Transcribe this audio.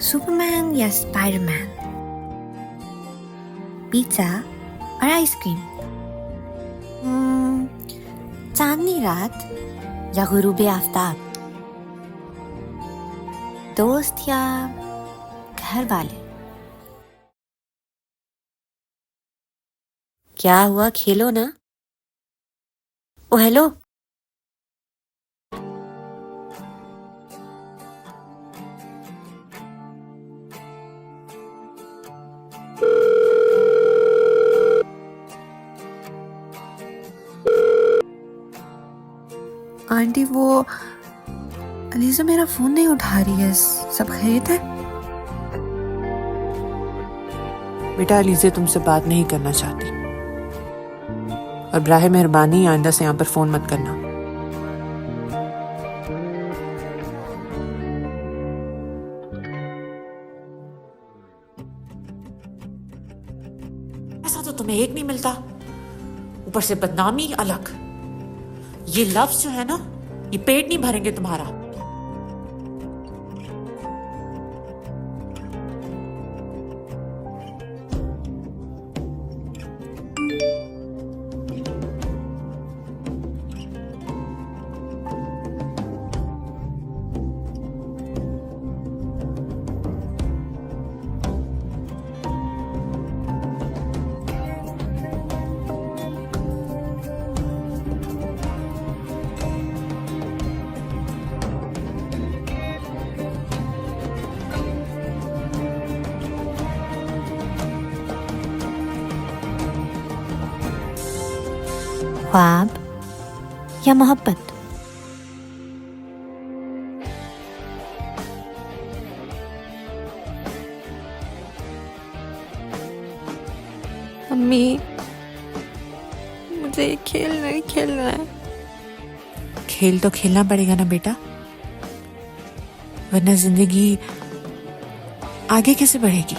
Superman या Spiderman, pizza और ice cream, चांदनी रात या गुरूब आफ्ताब, दोस्त या घर वाले। क्या हुआ, खेलो ना। ओ हेलो, आंटी वो अलीज़ा मेरा फोन नहीं उठा रही है, सब खैरियत है? बेटा अलीज़ा तुमसे बात नहीं करना चाहती और बराह मेहरबानी आइंदा से यहाँ पर फोन मत करना। ऐसा तो तुम्हें एक नहीं मिलता, ऊपर से बदनामी अलग। ये लफ्ज जो है ना, ये पेट नहीं भरेंगे तुम्हारा। ख्वाब या मोहब्बत? अम्मी मुझे ये खेल नहीं खेलना है। खेल तो खेलना पड़ेगा ना बेटा, वरना जिंदगी आगे कैसे बढ़ेगी।